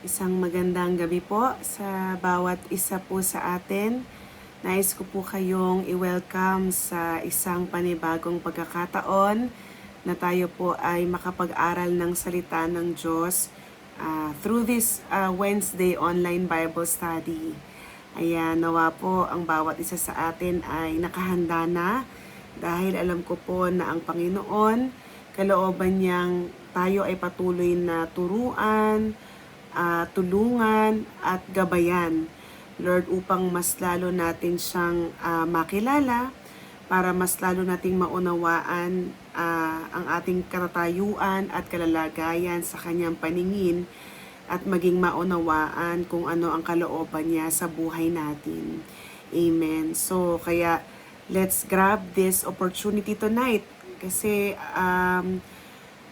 Isang magandang gabi po sa bawat isa po sa atin. Nais ko po kayong i-welcome sa isang panibagong pagkakataon na tayo po ay makapag-aral ng salita ng Diyos through this Wednesday online Bible study. Ayan, nawa po ang bawat isa sa atin ay nakahanda na dahil alam ko po na ang Panginoon, kalooban niyang tayo ay patuloy na turuan, tulungan at gabayan, Lord, upang mas lalo natin siyang makilala, para mas lalo nating maunawaan ang ating katatayuan at kalalagayan sa kanyang paningin at maging maunawaan kung ano ang kalooban niya sa buhay natin. Amen. So, kaya let's grab this opportunity tonight kasi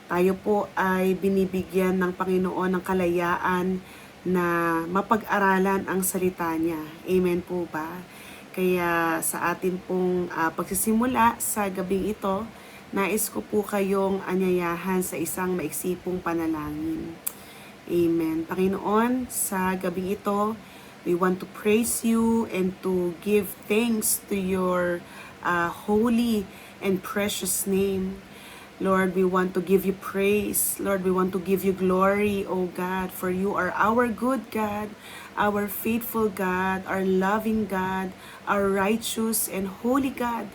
tayo po ay binibigyan ng Panginoon ng kalayaan na mapag-aralan ang salita niya. Amen po ba? Kaya sa atin pong pagsisimula sa gabing ito, nais ko po kayong anyayahan sa isang maiksipong panalangin. Amen. Panginoon, sa gabing ito, we want to praise you and to give thanks to your holy and precious name. Lord, we want to give you praise. Lord, we want to give you glory, O God, for you are our good God, our faithful God, our loving God, our righteous and holy God,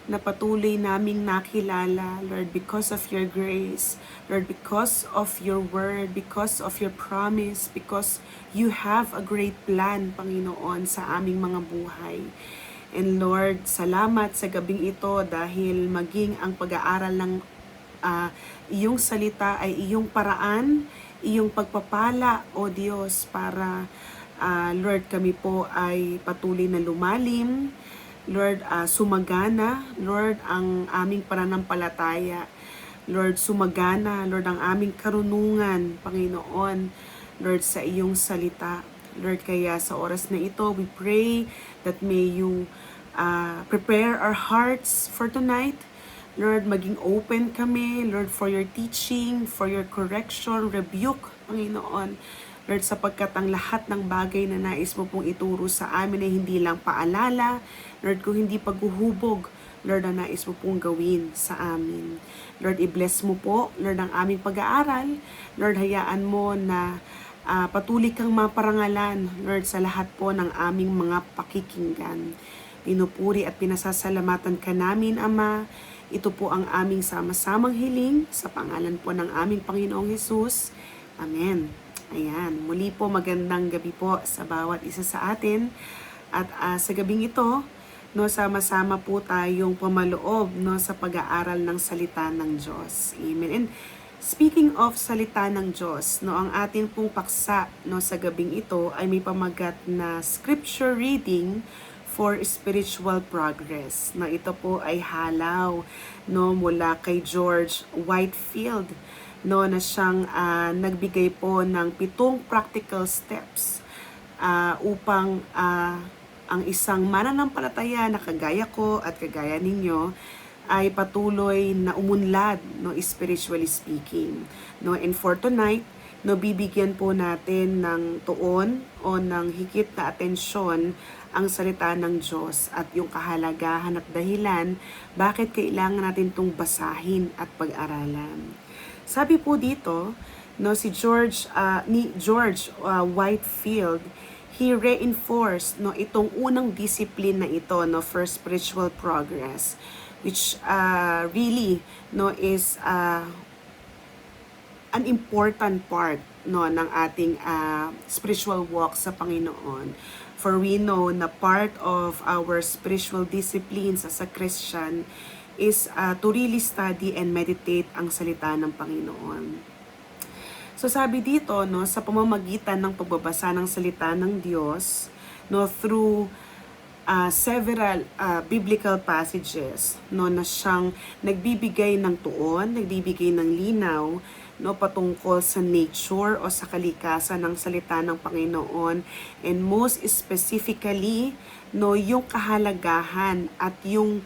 na patuloy naming nakilala, Lord, because of your grace, Lord, because of your word, because of your promise, because you have a great plan, Panginoon, sa aming mga buhay. And Lord, salamat sa gabing ito dahil maging ang pag-aaral ng iyong salita ay iyong paraan, iyong pagpapala, O Diyos, para Lord, kami po ay patuloy na lumalim, Lord, sumagana, Lord, ang aming pananampalataya, Lord, sumagana, Lord, ang aming karunungan, Panginoon, Lord, sa iyong salita. Lord, kaya sa oras na ito, we pray that may you prepare our hearts for tonight. Lord, maging open kami, Lord, for your teaching, for your correction, rebuke, Panginoon. Lord, sapagkat ang lahat ng bagay na nais mo pong ituro sa amin ay hindi lang paalala, Lord, kung hindi paghuhubog, Lord, ang nais mo pong gawin sa amin. Lord, i-bless mo po, Lord, ang aming pag-aaral. Lord, hayaan mo na patuloy kang maparangalan, Lord, sa lahat po ng aming mga pakikinggan. Pinupuri at pinasasalamatan ka namin, Ama. Ito po ang aming sama-samang hiling sa pangalan po ng aming Panginoong Hesus. Amen. Ayan, muli po magandang gabi po sa bawat isa sa atin. At sa gabing ito, no, sama-sama po tayong pumaloob, no, sa pag-aaral ng salita ng Diyos. Amen. And speaking of salita ng Diyos, no, ang ating pong paksa, no, sa gabing ito ay may pamagat na scripture reading for spiritual progress. No, ito po ay halaw, no, mula kay George Whitefield, no, na siyang nagbigay po ng 7 practical steps upang ang isang mananampalataya na kagaya ko at kagaya ninyo ay patuloy na umunlad, no, spiritually speaking. No, and for tonight, no, bibigyan po natin ng tuon o ng higit na atensyon ang salita ng Diyos at yung kahalagahan at dahilan bakit kailangan natin itong basahin at pag-aralan. Sabi po dito, no, si George Whitefield, he reinforced, no, itong unang discipline na ito, no, for spiritual progress, which really, no, is an important part, no, ng ating spiritual walk sa Panginoon. For we know na part of our spiritual disciplines as a Christian is to really study and meditate ang salita ng Panginoon. So sabi dito, no, sa pamamagitan ng pagbabasa ng salita ng Diyos, no, through several biblical passages, no, na siyang nagbibigay ng tuon, nagbibigay ng linaw, no, patungkol sa nature o sa kalikasan ng salita ng Panginoon, and most specifically, no, yung kahalagahan at yung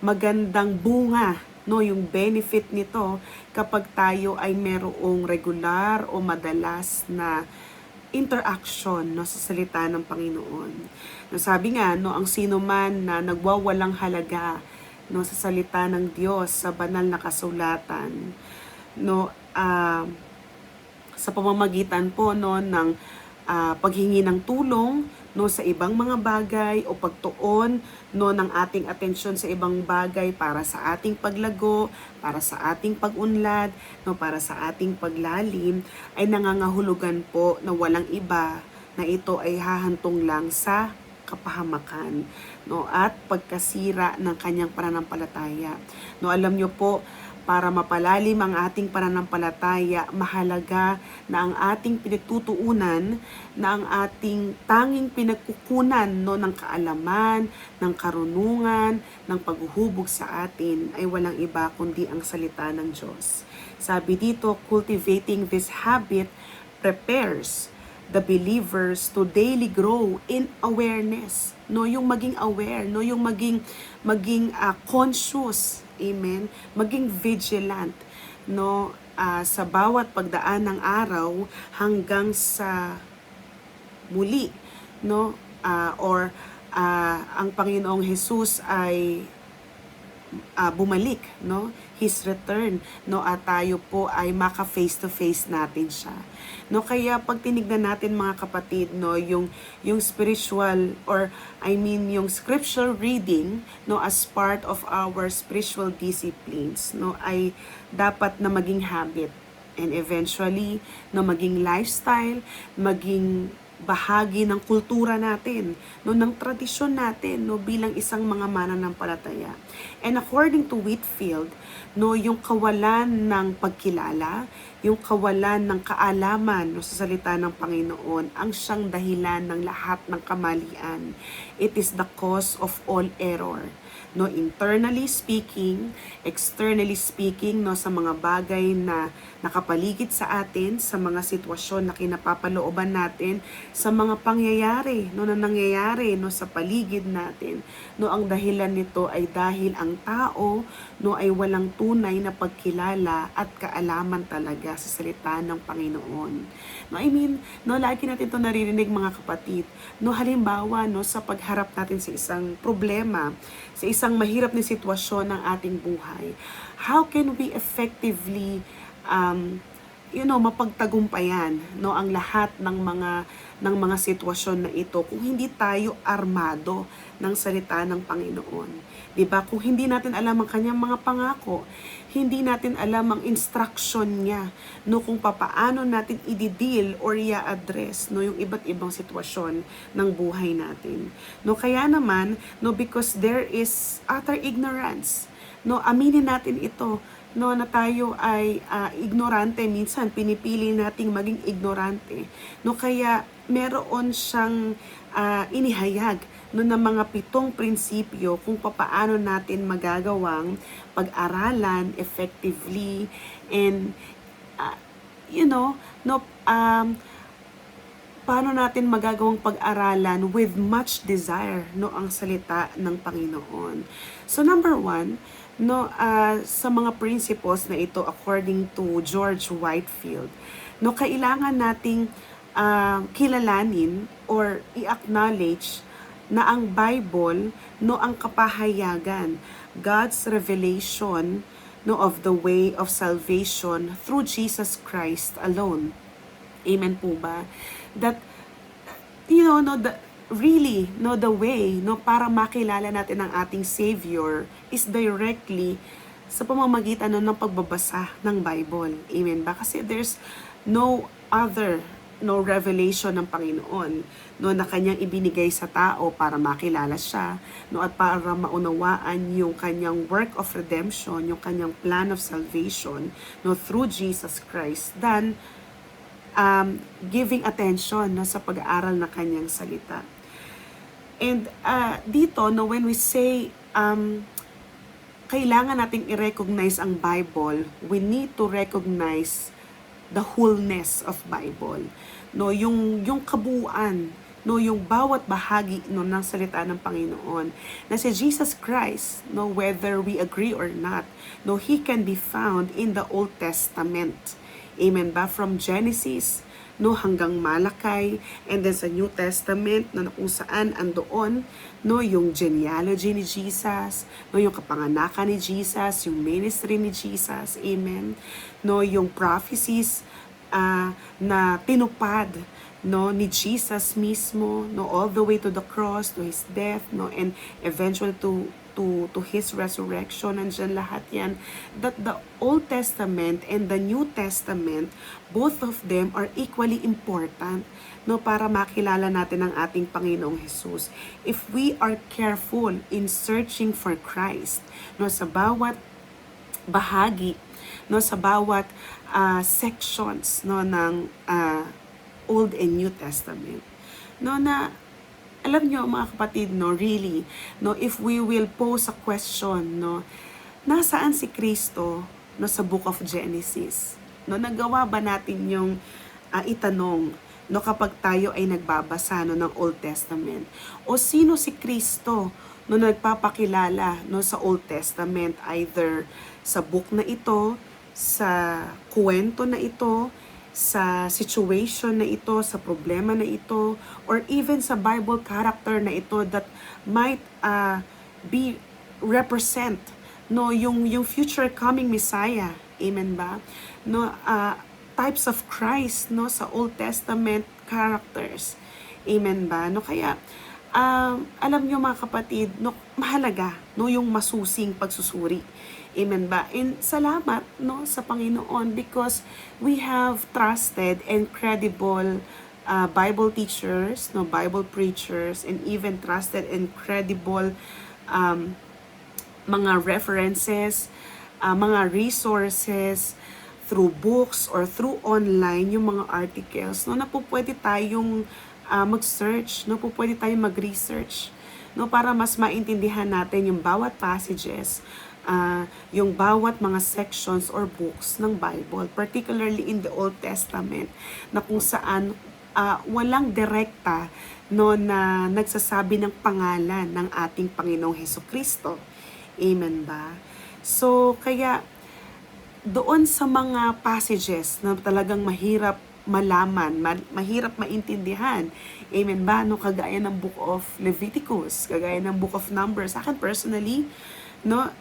magandang bunga no, yung benefit nito kapag tayo ay merong regular o madalas na interaction, no, sa salita ng Panginoon. No, sabi nga, no, ang sino man na nagwawalang halaga, no, sa salita ng Diyos sa banal na kasulatan, no, sa pamamagitan po, no, ng paghingi ng tulong, no, sa ibang mga bagay o pagtuon, no, ng ating atensyon sa ibang bagay para sa ating paglago, para sa ating pag-unlad, no, para sa ating paglalim, ay nangangahulugan po na walang iba na ito ay hahantong lang sa kapahamakan, no, at pagkasira ng kanyang pananampalataya. No, alam nyo po, para mapalalim ang ating pananampalataya, mahalaga na ang ating pinagtutuunan, na ang ating tanging pinagkukunan, no, ng kaalaman, ng karunungan, ng paghuhubog sa atin ay walang iba kundi ang salita ng Diyos. Sabi dito, cultivating this habit prepares the believers to daily grow in awareness, no, yung maging aware, no, yung maging conscious, amen, maging vigilant, no, sa bawat pagdaan ng araw hanggang sa muli, no, ang Panginoong Jesus ay bumalik, no, His return, no, at tayo po ay maka face to face natin siya, no. Kaya pag tinignan natin mga kapatid, no, yung spiritual, or yung scripture reading, no, as part of our spiritual disciplines, no, ay dapat na maging habit, and eventually, no, maging lifestyle, maging bahagi ng kultura natin, no, ng tradisyon natin, no, bilang isang mga mananampalataya. And according to Whitefield, no, yung kawalan ng pagkilala, yung kawalan ng kaalaman, no, sa salita ng Panginoon, ang siyang dahilan ng lahat ng kamalian. It is the cause of all error. No, internally speaking, externally speaking, no, sa mga bagay na nakapaligid sa atin, sa mga sitwasyon na kinapapalooban natin, sa mga pangyayari, no, na nangyayari, no, sa paligid natin. No, ang dahilan nito ay dahil ang tao, no, ay walang tunay na pagkilala at kaalaman talaga sa salita ng Panginoon. No, no, lagi natin ito naririnig mga kapatid. No, halimbawa, no, sa pagharap natin sa isang problema, sa isang mahirap na sitwasyon ng ating buhay, how can we effectively mapagtagumpayan, no, ang lahat ng mga sitwasyon na ito kung hindi tayo armado ng salita ng Panginoon? 'Di ba? Kung hindi natin alam ang kanyang mga pangako, hindi natin alam ang instruction niya, no, kung papaano natin i-deal or i-address, no, yung iba't ibang sitwasyon ng buhay natin. No, kaya naman, no, because there is utter ignorance, no, aminin natin ito, no, na tayo ay ignorante, minsan pinipili nating maging ignorante, no, kaya meron siyang inihayag, no, ng mga 7 prinsipyo kung papaano natin magagawang pag-aralan effectively, and paano natin magagawang pag-aralan with much desire, no, ang salita ng Panginoon. So number 1, no, sa mga principles na ito according to George Whitefield, no, kailangan nating kilalanin or i-acknowledge na ang Bible, no, ang kapahayagan, God's revelation, no, of the way of salvation through Jesus Christ alone. Amen po ba? That the way, no, para makilala natin ang ating Savior is directly sa pamamagitan, no, ng pagbabasa ng Bible. Amen ba? Kasi there's no other, no, revelation ng Panginoon, no, na kanyang ibinigay sa tao para makilala siya, no, at para maunawaan yung kanyang work of redemption, yung kanyang plan of salvation, no, through Jesus Christ, than giving attention, no, sa pag-aaral na kanyang salita. And dito, no, when we say kailangan nating i-recognize ang Bible, we need to recognize the wholeness of Bible, no, yung kabuuan, no, yung bawat bahagi no ng salita ng Panginoon, na si Jesus Christ, no, whether we agree or not, no, he can be found in the Old Testament. Amen ba? From Genesis, no, hanggang Malakay, and then sa New Testament, no, kung saan andoon, no, yung genealogy ni Jesus, no, yung kapanganakan ni Jesus, yung ministry ni Jesus, amen, no, yung prophecies na tinupad, no, ni Jesus mismo, no, all the way to the cross, to his death, no, and eventually to his resurrection. Nandiyan lahat yan, that the Old Testament and the New Testament, both of them are equally important, no, para makilala natin ang ating Panginoong Jesus. If we are careful in searching for Christ, no, sa bawat bahagi, no, sa bawat sections, no, ng Old and New Testament, no, na alam nyo mga kapatid, no, really, no, if we will pose a question, no, nasaan si Kristo, no, sa Book of Genesis, no, nagawa ba natin yung itanong, no, kapag tayo ay nagbabasa, no, ng Old Testament, o sino si Kristo, no, nagpapakilala, no, sa Old Testament, either sa book na ito, sa kwento na ito, sa situation na ito, sa problema na ito, or even sa Bible character na ito that might be represent, no, yung future coming Messiah, amen ba, no, types of Christ, no, sa Old Testament characters, amen ba, no, kaya alam nyo mga kapatid, no, mahalaga, no, yung masusing pagsusuri. Amen ba? And salamat, no, sa Panginoon, because we have trusted and credible Bible teachers, no, Bible preachers, and even trusted and credible mga references, mga resources through books or through online, yung mga articles, no, na po pwede tayong mag-search, no, po pwede tayong mag-research, no, para mas maintindihan natin yung bawat passages, yung bawat mga sections or books ng Bible, particularly in the Old Testament, na kung saan walang direkta, no, na nagsasabi ng pangalan ng ating Panginoong Hesukristo. Amen ba? So, kaya doon sa mga passages na talagang mahirap malaman, mahirap maintindihan, amen ba, no, kagaya ng Book of Leviticus, kagaya ng Book of Numbers, sa akin personally, no,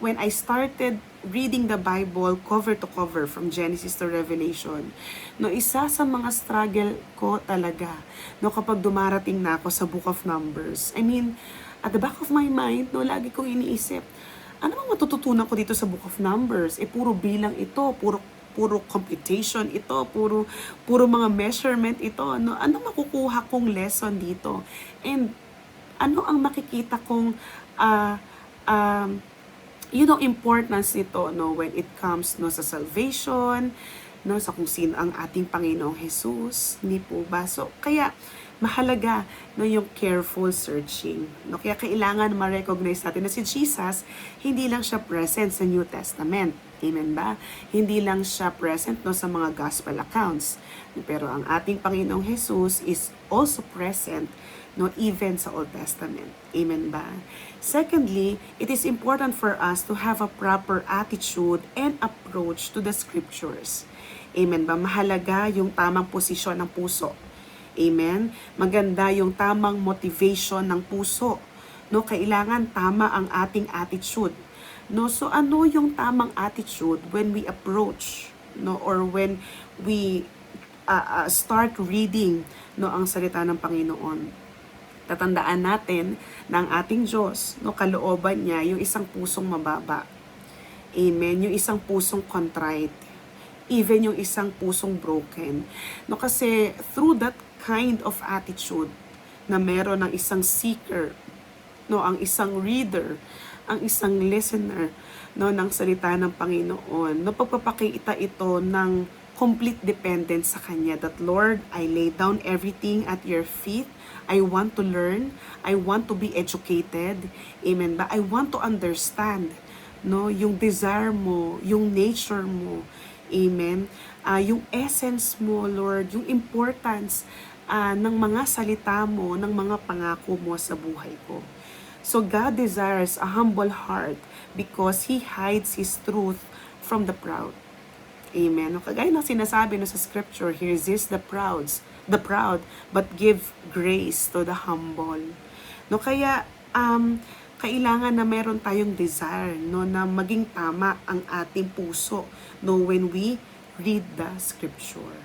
when I started reading the Bible cover to cover from Genesis to Revelation, no, isa sa mga struggle ko talaga, no, kapag dumarating na ako sa Book of Numbers, I mean, at the back of my mind, no, lagi kong iniisip, ano bang matututunan ko dito sa Book of Numbers? Puro bilang ito, puro computation ito, puro mga measurement ito, no, ano makukuha kong lesson dito? And ano ang makikita kong importance nito, no, when it comes, no, sa salvation, no, sa kung sino ang ating Panginoong Jesus, hindi po ba? So, kaya mahalaga, no, yung careful searching, no, kaya kailangan ma-recognize natin na si Jesus, hindi lang siya present sa New Testament, amen ba? Hindi lang siya present, no, sa mga gospel accounts, pero ang ating Panginoong Jesus is also present, no, even sa Old Testament. Amen ba? Secondly, it is important for us to have a proper attitude and approach to the scriptures. Amen ba? Mahalaga yung tamang posisyon ng puso. Amen? Maganda yung tamang motivation ng puso. No, kailangan tama ang ating attitude. No, so ano yung tamang attitude when we approach, no, or when we start reading, no, ang salita ng Panginoon? Tatandaan natin na ang ating Diyos, no, kalooban niya yung isang pusong mababa. Amen? Yung isang pusong contrite. Even yung isang pusong broken. No, kasi through that kind of attitude na meron ng isang seeker, no, ang isang reader, ang isang listener, no, ng salita ng Panginoon, no, pagpapakita ito ng complete dependence sa Kanya, that Lord, I lay down everything at your feet. I want to learn. I want to be educated. Amen ba? I want to understand, no, yung desire mo, yung nature mo. Amen. Yung essence mo, Lord, yung importance ng mga salita mo, ng mga pangako mo sa buhay ko. So God desires a humble heart because He hides His truth from the proud. Amen. No, kagaya ng sinasabi no sa scripture, He resists the proud, but give grace to the humble. No, kaya kailangan na meron tayong desire no na maging tama ang ating puso no when we read the scripture.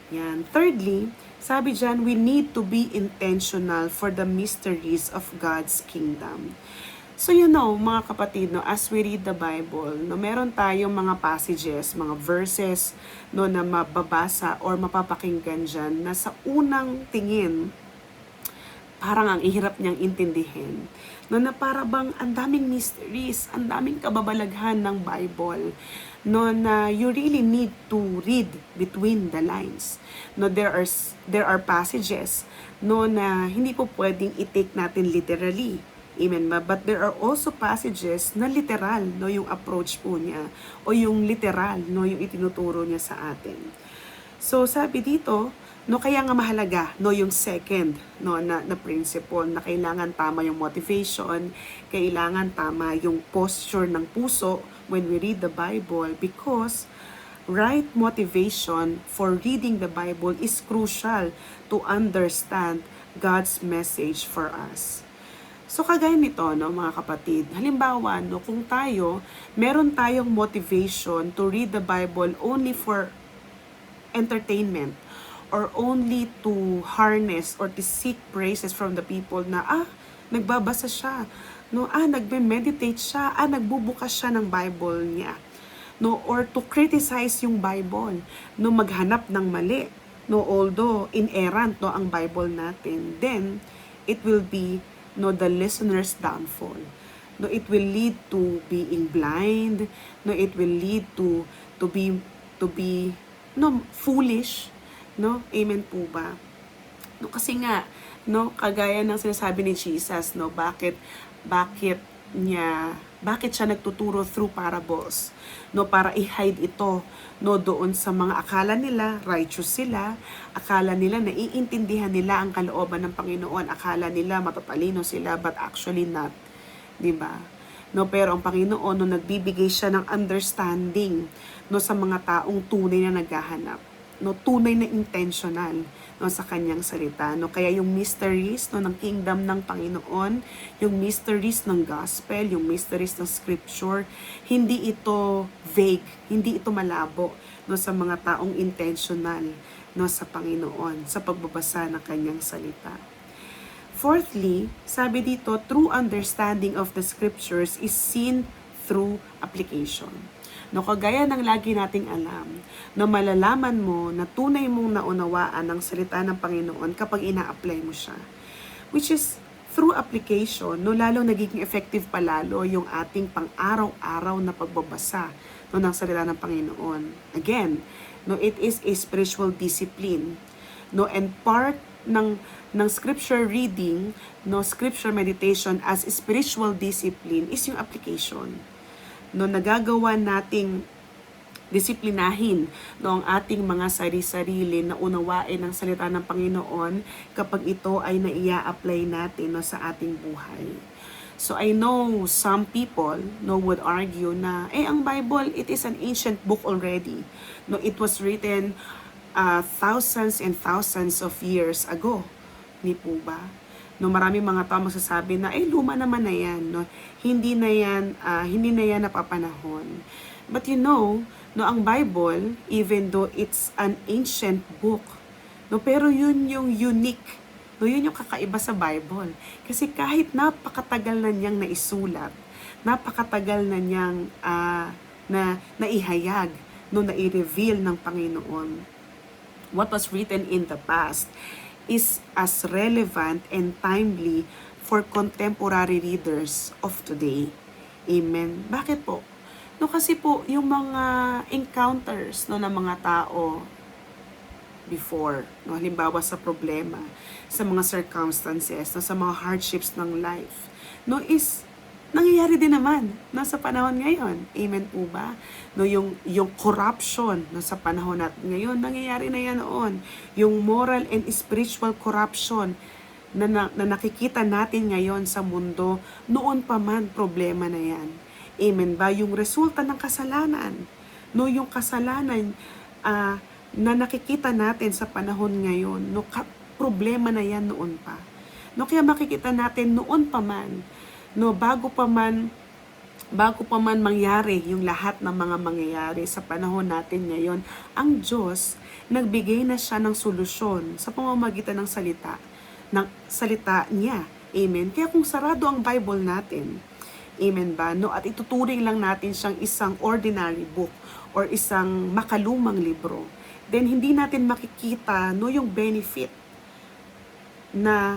Yan. Thirdly, sabi dyan, we need to be intentional for the mysteries of God's kingdom. So mga kapatid, no, as we read the Bible, no, meron tayong mga passages, mga verses no, na mababasa or mapapakinggan dyan na sa unang tingin, parang ang ihirap niyang intindihin. No, na para bang ang daming mysteries, ang daming kababalaghan ng Bible. No, na you really need to read between the lines. No, there are passages no na hindi po pwedeng i-take natin literally. Amen ba? But there are also passages na literal, no, yung approach po niya o yung literal, no, yung itinuturo niya sa atin. So sabi dito, no, kaya nga mahalaga, no, yung second, no, na principle na kailangan tama yung motivation, kailangan tama yung posture ng puso when we read the Bible, because right motivation for reading the Bible is crucial to understand God's message for us. So kagaya nito, no, mga kapatid, halimbawa, no, kung meron tayong motivation to read the Bible only for entertainment or only to harness or to seek praises from the people na, nagbabasa siya, no, nagme-meditate siya, nagbubukas siya ng Bible niya, no, or to criticize yung Bible, no, maghanap ng mali, no, although inerrant, no, ang Bible natin, then it will be no the listener's downfall. No, it will lead to being blind, no, it will lead to be no foolish, no. Amen po ba? No, kasi nga no kagaya ng sinasabi ni Jesus, no, bakit siya nagtuturo through parables, no, para i-hide ito, no, doon sa mga akala nila righteous sila, akala nila naiintindihan nila ang kalooban ng Panginoon, akala nila matatalino sila, but actually not, di ba? No, pero ang Panginoon, no, nagbibigay siya ng understanding, no, sa mga taong tunay na naghahanap, no, tunay na intentional, no, sa kanyang salita, no. Kaya yung mysteries, no, ng kingdom ng Panginoon, yung mysteries ng gospel, yung mysteries ng scripture, hindi ito vague, hindi ito malabo, no, sa mga taong intentional, no, sa Panginoon, sa pagbabasa ng kanyang salita. Fourthly, sabi dito, true understanding of the scriptures is seen through application. No, kagaya ng lagi nating alam, na malalaman mo na tunay mong naunawaan ang salita ng Panginoon kapag ina-apply mo siya. Which is, through application, no, lalo nagiging effective palalo yung ating pang-araw-araw na pagbabasa, no, ng salita ng Panginoon. Again, no, it is a spiritual discipline. No, and part ng scripture reading, no, scripture meditation as spiritual discipline is yung application. No, nagagawa nating disiplinahin no, ang ating mga sarili-sarili na unawain ang salita ng Panginoon kapag ito ay naia-apply natin no, sa ating buhay. So I know some people no, would argue na ang Bible, it is an ancient book already. No, it was written thousands and thousands of years ago. Hindi po ba? No, marami mga tao magsasabi na luma naman na yan, no. Hindi na yan napapanahon. But no, ang Bible, even though it's an ancient book, no, pero yun yung unique, no, yun yung kakaiba sa Bible. Kasi kahit napakatagal na niyang naisulat, napakatagal na niyang naihayag, no, nai-reveal ng Panginoon, what was written in the past is as relevant and timely for contemporary readers of today. Amen. Bakit po? No, kasi po, yung mga encounters no, ng mga tao before, no, halimbawa sa problema, sa mga circumstances, no, sa mga hardships ng life, no, is nangyayari din naman no, sa panahon ngayon. Amen po ba? No, yung corruption no, sa panahon natin ngayon, nangyayari na yan noon. Yung moral and spiritual corruption na nakikita natin ngayon sa mundo, noon pa man problema na yan. Amen ba? Yung resulta ng kasalanan. No, yung kasalanan na nakikita natin sa panahon ngayon, no, problema na yan noon pa. No, kaya makikita natin noon pa man, no, bago pa man mangyari yung lahat ng mga mangyayari sa panahon natin ngayon, ang Diyos nagbigay na siya ng solusyon sa pamamagitan ng salita niya. Amen. Kaya kung sarado ang Bible natin, amen ba, no, at ituturing lang natin siyang isang ordinary book or isang makalumang libro, then hindi natin makikita no yung benefit na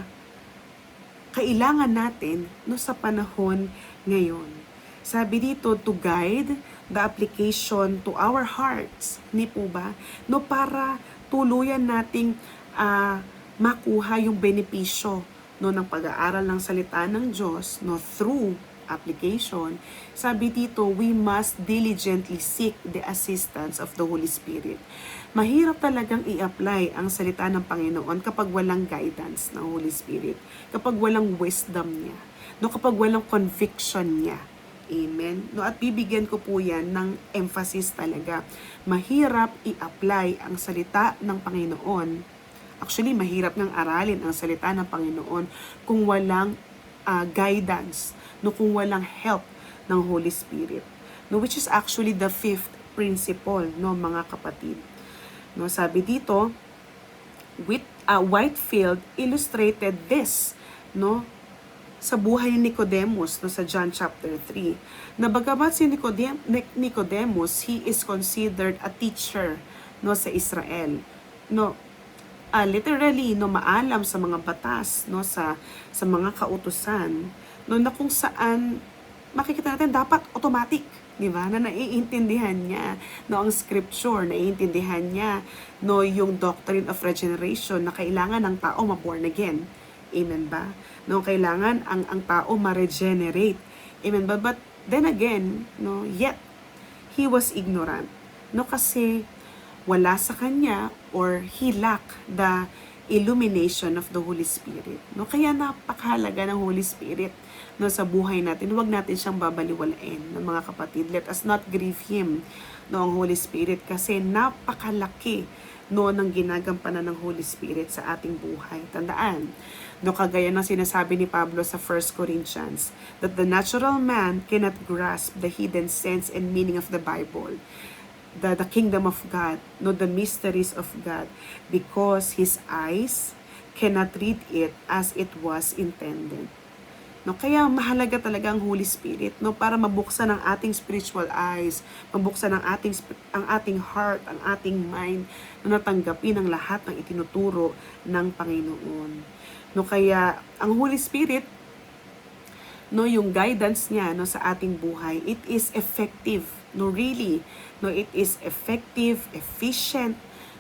kailangan natin no sa panahon ngayon. Sabi dito, to guide the application to our hearts, ni po ba? No, para tuluyan nating makuha yung benepisyo no ng pag-aaral ng salita ng Diyos no through application. Sabi dito, we must diligently seek the assistance of the Holy Spirit. Mahirap talagang i-apply ang salita ng Panginoon kapag walang guidance ng Holy Spirit, kapag walang wisdom niya, no, kapag walang conviction niya. Amen. No, at bibigyan ko po yan ng emphasis talaga. Mahirap i-apply ang salita ng Panginoon. Actually, mahirap ngang aralin ang salita ng Panginoon kung walang guidance, no, kung walang help ng Holy Spirit. No, which is actually the fifth principle, no, mga kapatid. No, sabi dito, Whitefield illustrated this, no, sa buhay ni Nicodemus, no, sa John chapter 3. Na bagamat si Nicodemus, he is considered a teacher, no, sa Israel. No, literally, no, maalam sa mga batas, no, sa mga kautusan, no, na kung saan makikita natin dapat automatic, di ba? Na naiintindihan niya no ang scripture, naiintindihan niya no yung doctrine of regeneration na kailangan ng tao ma-born again. Amen ba? No, kailangan ang tao ma-regenerate. Amen ba? But then again, no, yet he was ignorant. No, kasi wala sa kanya or he lacked the illumination of the Holy Spirit. No, kaya napakahalaga ng Holy Spirit no sa buhay natin. Huwag natin siyang babaliwalain, no, mga kapatid. Let us not grieve him, no, ang Holy Spirit, kasi napakalaki no ng ginagampanan ng Holy Spirit sa ating buhay. Tandaan, no, kagaya ng sinasabi ni Pablo sa 1 Corinthians, that the natural man cannot grasp the hidden sense and meaning of the Bible, the kingdom of God, no, the mysteries of God, because his eyes cannot read it as it was intended. No, kaya mahalaga talaga ang Holy Spirit, no, para mabuksan ang ating spiritual eyes, mabuksan ang ating heart, ang ating mind, na natanggapin ang lahat ng itinuturo ng Panginoon. No, kaya ang Holy Spirit, no, yung guidance niya no sa ating buhay, it is effective, no, really, no, it is effective, efficient,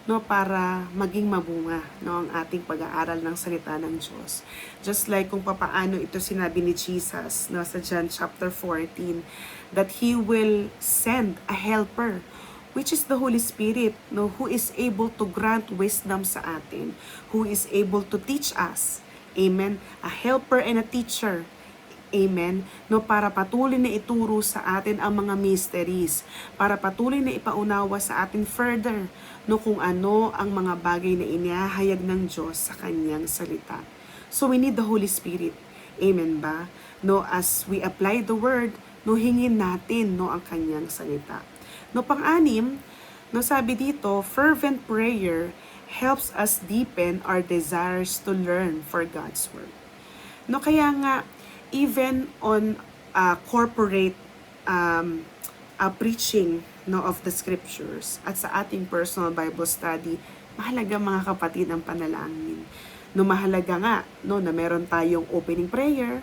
no, para maging mabunga no ang ating pag-aaral ng salita ng Diyos. Just like kung papaano ito sinabi ni Jesus no sa John chapter 14, that he will send a helper, which is the Holy Spirit, no, who is able to grant wisdom sa atin, who is able to teach us. Amen. A helper and a teacher. Amen. No, para patuloy na ituro sa atin ang mga mysteries, para patuloy na ipaunawa sa atin further no kung ano ang mga bagay na inihahayag ng Diyos sa kanyang salita. So we need the Holy Spirit. Amen ba? No, as we apply the word, no, hingin natin no ang kanyang salita. No, pang-anim, no, sabi dito, fervent prayer helps us deepen our desires to learn for God's word. No, kaya nga even on corporate preaching no of the scriptures at sa ating personal Bible study, mahalaga mga kapatid ang panalangin. No, mahalaga nga no na meron tayong opening prayer,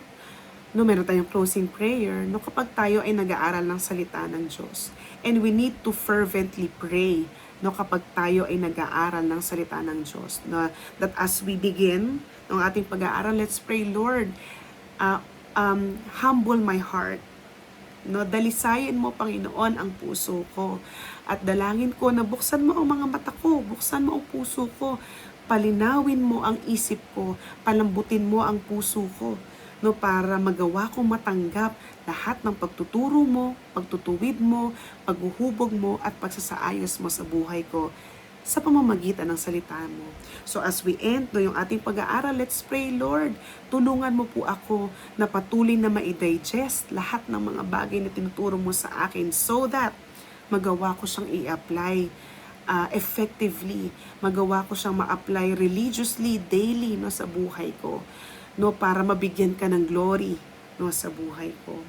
no, meron tayong closing prayer, no, kapag tayo ay nag-aaral ng salita ng Diyos. And we need to fervently pray no kapag tayo ay nag-aaral ng salita ng Diyos. No, that as we begin ng ating pag-aaral, let's pray, Lord, humble my heart. No, dalisayin mo, Panginoon, ang puso ko. At dalangin ko na buksan mo ang mga mata ko, buksan mo ang puso ko, palinawin mo ang isip ko, palambutin mo ang puso ko, no, para magawa kong matanggap lahat ng pagtuturo mo, pagtutuwid mo, paghuhubog mo, at pagsasaayos mo sa buhay ko sa pamamagitan ng salita mo. So as we end yung ating pag-aaral, let's pray, Lord. Tulungan mo po ako na patuloy na ma-digest lahat ng mga bagay na tinuturo mo sa akin so that magawa ko siyang i-apply effectively. Magawa ko siyang ma-apply religiously, daily, no, sa buhay ko. No, para mabigyan ka ng glory, no, sa buhay ko.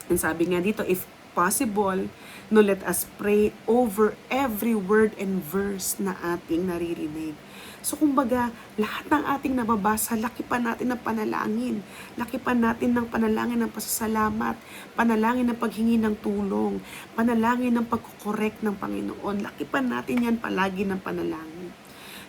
And sabi nga dito, if possible, no, let us pray over every word and verse na ating naririnig. So kumbaga, lahat ng ating nababasa, lakipan natin ng panalangin. Lakipan natin ng panalangin ng pasasalamat, panalangin ng paghingi ng tulong, panalangin ng pagkukorek ng Panginoon. Lakipan natin yan palagi ng panalangin.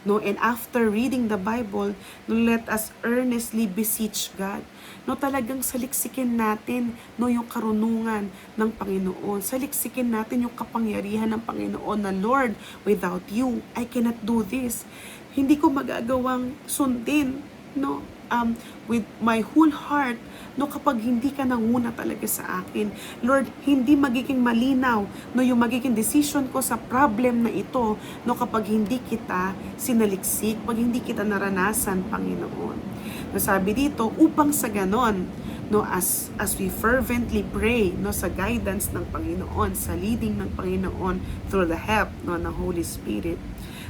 No, and after reading the Bible, no, let us earnestly beseech God. No, talagang saliksikin natin, no, yung karunungan ng Panginoon. Saliksikin natin yung kapangyarihan ng Panginoon na, Lord, without you, I cannot do this. Hindi ko magagawang sundin, no, with my whole heart, no, kapag hindi ka nanguna talaga sa akin. Lord, hindi magiging malinaw, no, yung magiging decision ko sa problem na ito, no, kapag hindi kita sinaliksik, pag hindi kita naranasan, Panginoon. No, sabi dito, upang sa ganon, no, as we fervently pray, no, sa guidance ng Panginoon, sa leading ng Panginoon through the help, no, ng Holy Spirit,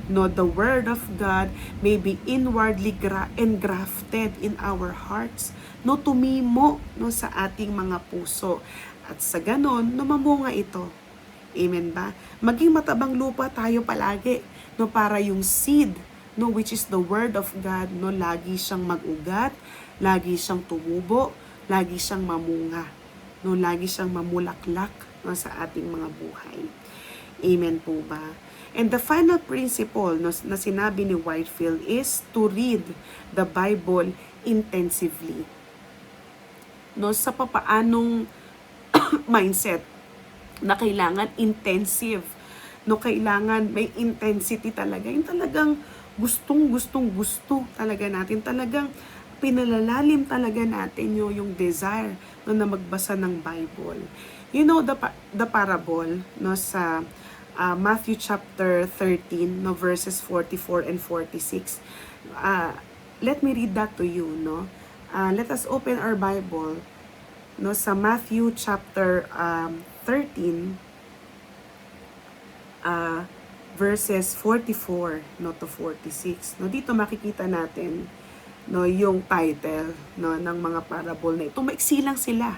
no, the Word of God may be inwardly engrafted in our hearts, no, tumimo, no, sa ating mga puso. At sa ganon, no, mamunga ito. Amen ba? Maging matabang lupa tayo palagi, no, para yung seed, no, which is the Word of God, no, lagi siyang mag-ugat, lagi siyang tumubo, lagi siyang mamunga, no, lagi siyang mamulaklak, no, sa ating mga buhay. Amen po ba? And the final principle, no, na sinabi ni Whitefield is to read the Bible intensively. No, sa papaanong mindset na kailangan intensive, no, kailangan may intensity talaga, yung talagang gusto talaga natin, talagang pinalalalim talaga natin yung desire, no, na magbasa ng Bible. You know the parable, no, sa Matthew chapter 13, no, verses 44 and 46. Let me read that to you, no. Let us open our Bible, no, sa Matthew chapter 13, verses 44, no, to 46. No, dito makikita natin, no, yung title, no, ng mga parable na ito. Maiksi lang sila,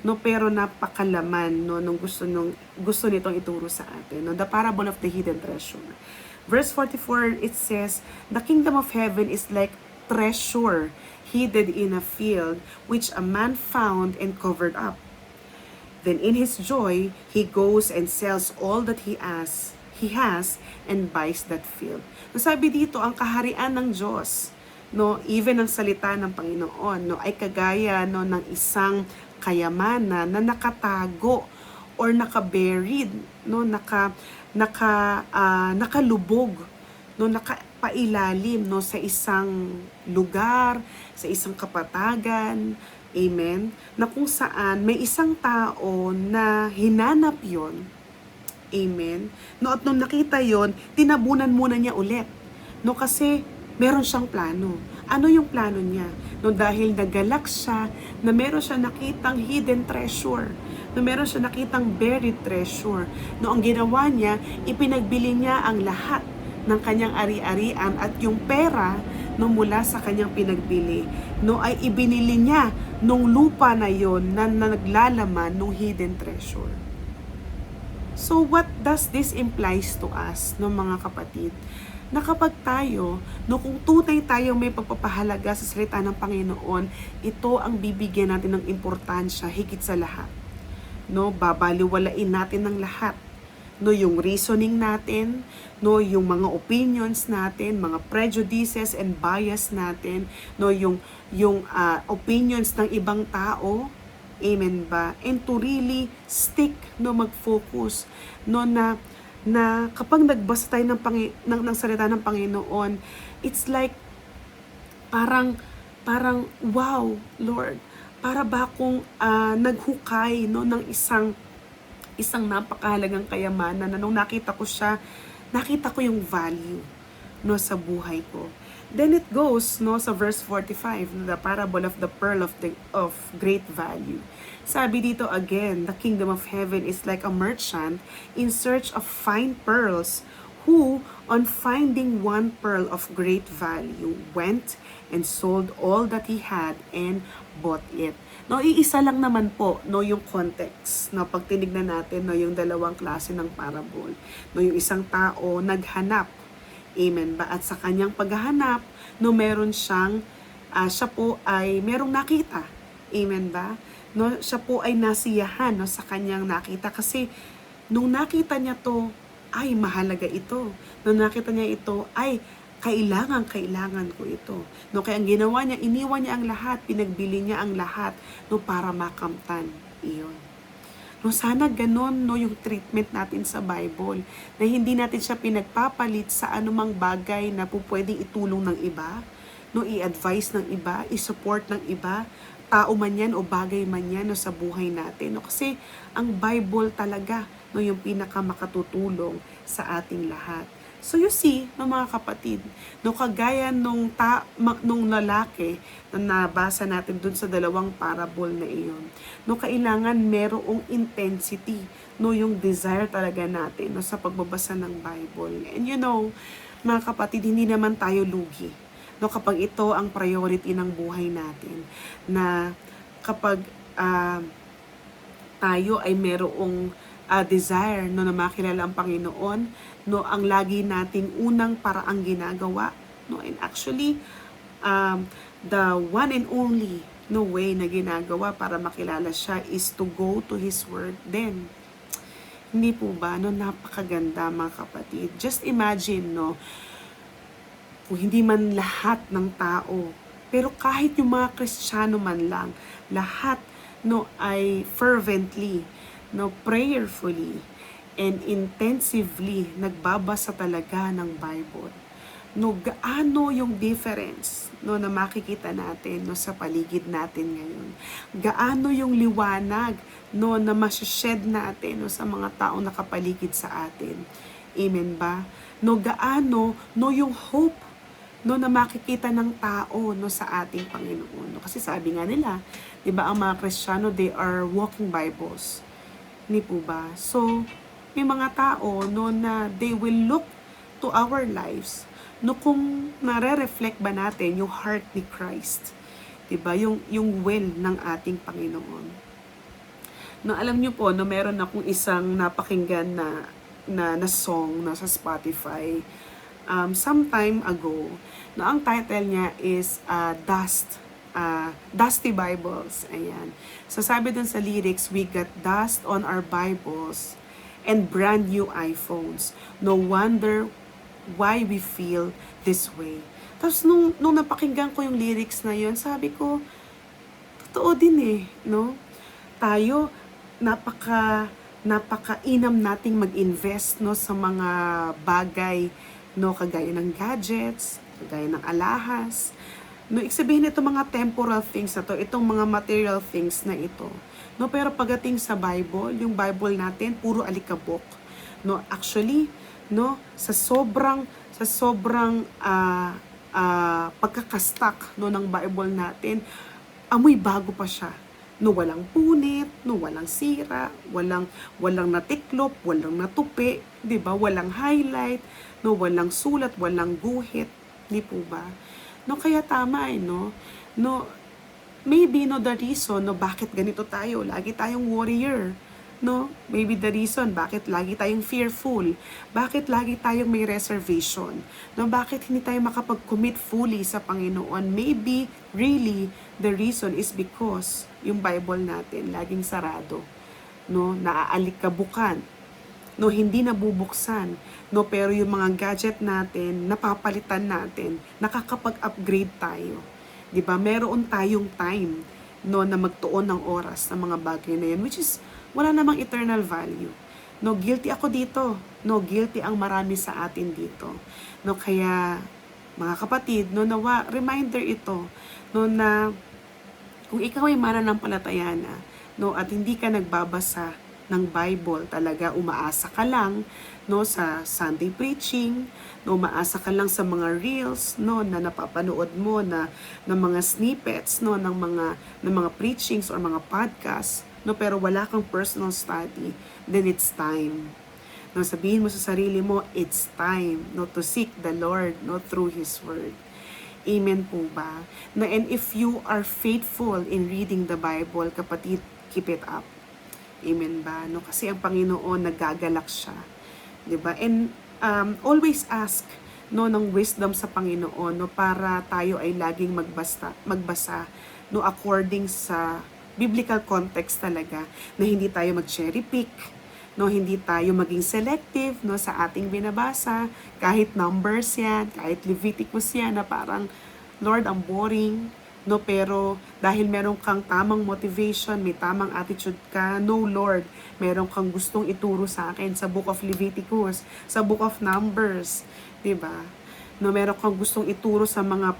no, pero napakalaman, no, nung gusto nitong ituro sa atin, no, the parable of the hidden treasure. Verse 44, it says, "The kingdom of heaven is like treasure hidden in a field, which a man found and covered up. Then in his joy, he goes and sells all that he has and buys that field." So, sabi dito, ang kaharian ng Diyos, no, even ang salita ng Panginoon, no, ay kagaya, no, ng isang kayamanan na nakatago or nakaburied, no, nakalubog, no, nakapailalim, no, sa isang lugar, sa isang kapatagan, amen, na kung saan may isang tao na hinanap yon, amen, no, at nung nakita yon, tinabunan muna niya ulit, no, kasi meron siyang plano. Ano yung plano niya? No, dahil nagalak siya na meron siya nakitang hidden treasure, no, meron siya nakitang buried treasure. No, ang ginawa niya, ipinagbili niya ang lahat ng kanyang ari-arian at yung pera, no, mula sa kanyang pinagbili, no, ay ibinili niya nung lupa na yon na naglalaman ng hidden treasure. So what does this implies to us, no, mga kapatid? Na kapag tayo, no, kung tunay tayo may pagpapahalaga sa salita ng Panginoon, ito ang bibigyan natin ng importansya higit sa lahat. No, babaliwalain natin ng lahat. no, yung reasoning natin, no, yung mga opinions natin, mga prejudices and bias natin, no, yung opinions ng ibang tao. Amen ba? And to really stick, no, mag-focus, no, na kapag nagbasa tayo ng salita ng Panginoon, it's like parang wow, Lord, para ba akong naghukay, no, ng isang napakahalagang kayamanan na nung nakita ko siya, nakita ko yung value, no, sa buhay ko. Then it goes, no, sa verse 45, the parable of the pearl of great value. Sabi dito again, the kingdom of heaven is like a merchant in search of fine pearls, who, on finding one pearl of great value, went and sold all that he had and bought it. No, iisa lang naman po, no, yung context. No, pag tinignan natin, no, yung dalawang klase ng parable. No, yung isang tao naghanap, amen ba? At sa kanyang paghahanap, no, meron siyang siya po ay merong nakita. Amen ba? No, siya po ay nasiyahan, no, sa kanyang nakita kasi nung nakita niya to, ay mahalaga ito. Nung nakita niya ito, ay kailangan ko ito. No, kaya ang ginawa niya, iniwan niya ang lahat, pinagbili niya ang lahat, no, para makamtan iyon. No, sana ganon, no, yung treatment natin sa Bible, na hindi natin siya pinagpapalit sa anumang bagay na po pwedeng itulong ng iba, no, i-advise ng iba, i-support ng iba, tao man yan o bagay man yan, no, sa buhay natin. No, kasi ang Bible talaga, no, yung pinakamakatutulong sa ating lahat. So you see, no, mga kapatid, no, kagaya nung lalaki na nabasa natin dun sa dalawang parable na iyon, no, kailangan merong intensity, no, yung desire talaga natin, no, sa pagbabasa ng Bible. And you know, mga kapatid, hindi naman tayo lugi, no, kapag ito ang priority ng buhay natin, na kapag tayo ay merong desire, no, na makilala ang Panginoon, no, ang lagi nating unang paraang ginagawa, no, and actually the one and only, no, way na ginagawa para makilala siya is to go to His Word. Then hindi po ba, no, napakaganda, mga kapatid. Just imagine, no, kung hindi man lahat ng tao, pero kahit yung mga Kristiyano man lang, lahat, no, ay fervently, no, prayerfully and intensively nagbabasa talaga ng Bible. No, gaano yung difference, no, na makikita natin, no, sa paligid natin ngayon. Gaano yung liwanag, no, na masashed natin, no, sa mga taong nakapaligid sa atin. Amen ba? No, gaano, no, yung hope, no, na makikita ng tao, no, sa ating Panginoon. No, kasi sabi nga nila, 'di ba, ang mga Kristiyano, they are walking Bibles. Hindi po ba? So, may mga tao, no, na they will look to our lives, no, kung nare-reflect ba natin yung heart ni Christ, 'di ba? Yung will ng ating Panginoon. No, alam niyo po, no, meron akong isang napakinggan na song na sa Spotify some time ago. No, ang title niya is Dusty Bibles. Ayan. So sabi dun sa lyrics, we got dust on our Bibles and brand new iPhones. No wonder why we feel this way. Tapos nung napakinggan ko yung lyrics na yun, sabi ko, totoo din eh, no? Tayo, napaka-inam nating mag-invest, no, sa mga bagay, no, kagaya ng gadgets, kagaya ng alahas. No, sabihin ito mga temporal things na to, itong mga material things na ito. No, pero pagdating sa Bible, yung Bible natin puro alikabok. No, actually, no, sa sobrang pagkakastak, no, ng Bible natin, amoy bago pa siya. No, walang punit, no, walang sira, walang natiklop, walang natupi, 'di ba? Walang highlight, no, walang sulat, walang guhit, 'di po ba? No, kaya tama no? No, maybe, no, the reason, no, bakit ganito tayo, lagi tayong warrior, no? Maybe the reason, bakit lagi tayong fearful, bakit lagi tayong may reservation, no? Bakit hindi tayo makapag-commit fully sa Panginoon? Maybe, really, the reason is because yung Bible natin laging sarado, no? Naaalikabukan, no, hindi nabubuksan, no, pero yung mga gadget natin, napapalitan natin, nakakapag-upgrade tayo. 'Di ba? Meron tayong time, no, na magtuon ng oras sa mga bagay na yan, which is wala namang eternal value. No, guilty ako dito. No, guilty ang marami sa atin dito. No, kaya mga kapatid, no, nawa reminder ito, no, na kung ikaw ay mananampalataya na, no, at hindi ka nagbabasa ng Bible, talaga umaasa ka lang, no, sa Sunday preaching, no, umaasa ka lang sa mga reels, no, na napapanood mo na ng mga snippets, no, ng mga preachings or mga podcasts, no, pero wala kang personal study, then it's time. No, sabihin mo sa sarili mo, it's time, no, to seek the Lord, no, through His Word. Amen po ba? No, and if you are faithful in reading the Bible, kapatid, keep it up. Amen ba? No, kasi ang Panginoon nagagalak siya. 'Di ba? And always ask, no, ng wisdom sa Panginoon, no, para tayo ay laging magbasa, no, according sa biblical context talaga, na hindi tayo mag-cherry pick, no, hindi tayo maging selective, no, sa ating binabasa, kahit numbers yan, kahit Leviticus yan, na parang, Lord, ang boring, no, pero dahil meron kang tamang motivation, may tamang attitude ka, no, Lord, meron kang gustong ituro sa akin sa Book of Leviticus, sa Book of Numbers, 'di ba? No, meron kang gustong ituro sa mga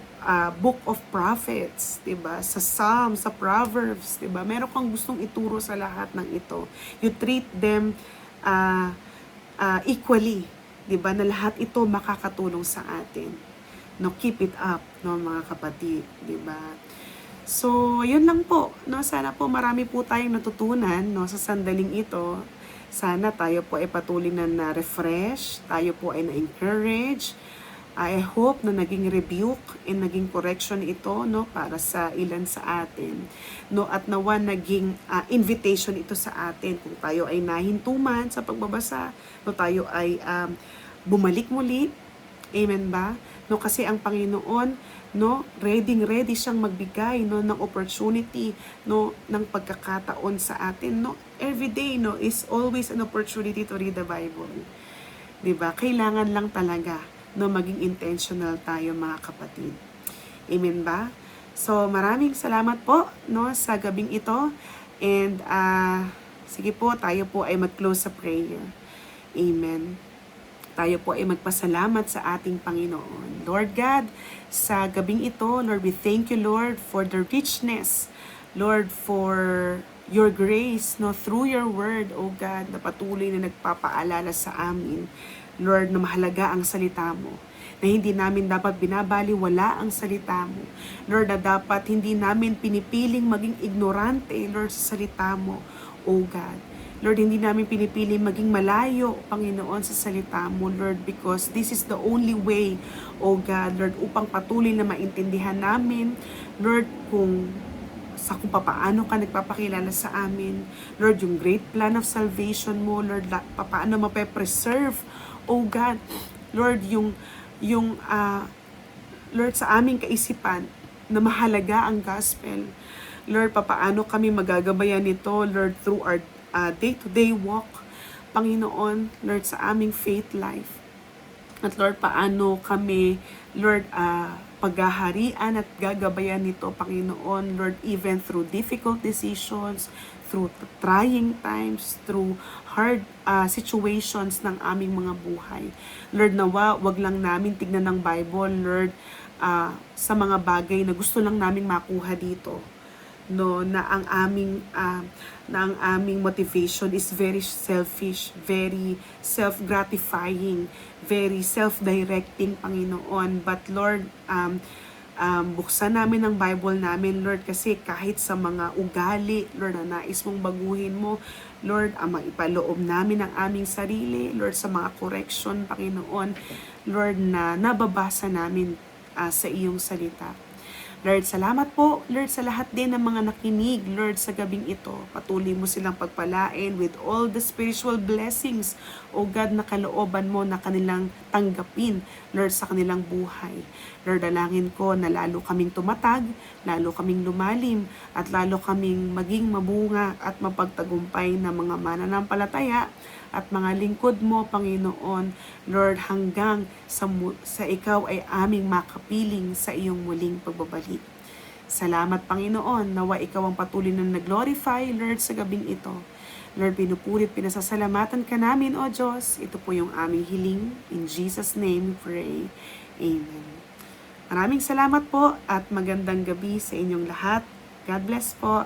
Book of Prophets, 'di ba? Sa Psalms, sa Proverbs, 'di ba? Meron kang gustong ituro sa lahat ng ito. You treat them equally, 'di ba? Na lahat ito makakatulong sa atin. No, keep it up, no, mga kapatid, 'di ba? So, yun lang po, no? Sana po marami po tayong natutunan, no, sa sandaling ito. Sana tayo po ay patuloy na na-refresh, tayo po ay na-encourage. I hope na naging rebuke and naging correction ito, no, para sa ilan sa atin, no, at nawa naging invitation ito sa atin kung tayo ay nahintuman sa pagbabasa, no, tayo ay bumalik muli. Amen ba? No, kasi ang Panginoon, no, ready siyang magbigay, no, ng opportunity, no, ng pagkakataon sa atin, no. Every day, no, is always an opportunity to read the Bible. 'Di ba? Kailangan lang talaga, no, maging intentional tayo, mga kapatid. Amen ba? So, maraming salamat po, no, sa gabing ito. And sige po, tayo po ay mag-close sa prayer. Amen. Tayo po ay magpasalamat sa ating Panginoon. Lord God, sa gabing ito, Lord, we thank you, Lord, for the richness, Lord, for your grace, no, through your word, O God, na patuloy na nagpapaalala sa amin, Lord, na mahalaga ang salita mo, na hindi namin dapat binabaliwala ang salita mo, Lord, na dapat hindi namin pinipiling maging ignorante, Lord, sa salita mo, O God. Lord, hindi namin pinipiling maging malayo, Panginoon, sa salita mo, Lord, because this is the only way, O God, Lord, upang patuloy na maintindihan namin, Lord, kung papaano ka nagpapakilala sa amin, Lord, yung great plan of salvation mo, Lord, papaano mape-preserve, O God, Lord, yung Lord, sa aming kaisipan, na mahalaga ang gospel, Lord, papaano kami magagabayan nito, Lord, through our day-to-day walk, Panginoon, Lord, sa aming faith life. At Lord, paano kami, Lord, paghaharian at gagabayan nito, Panginoon, Lord, even through difficult decisions, through trying times, through hard situations ng aming mga buhay. Lord, nawa, wag lang namin tignan ng Bible, Lord, sa mga bagay na gusto lang naming makuha dito, no, na ang aming motivation is very selfish, very self-gratifying, very self-directing, Panginoon. But Lord, buksan namin ang Bible namin, Lord, kasi kahit sa mga ugali, Lord, na nais mong baguhin mo, Lord, maipaloob namin ang aming sarili, Lord, sa mga correction, Panginoon, Lord, na nababasa namin sa iyong salita. Lord, salamat po, Lord, sa lahat din ng mga nakinig, Lord, sa gabing ito. Patuloy mo silang pagpalain with all the spiritual blessings, O God, na kalooban mo na kanilang tanggapin, Lord, sa kanilang buhay. Lord, dalangin ko na lalo kaming tumatag, lalo kaming lumalim, at lalo kaming maging mabunga at mapagtagumpay na mga mananampalataya, at mga lingkod mo, Panginoon. Lord, hanggang sa ikaw ay aming makapiling sa iyong muling pagbabalik. Salamat, Panginoon, nawa ikaw ang patuloy na nag-glorify, Lord, sa gabing ito. Lord, pinupurit, pinasasalamatan ka namin, O Diyos. Ito po yung aming hiling. In Jesus' name we pray. Amen. Maraming salamat po at magandang gabi sa inyong lahat. God bless po.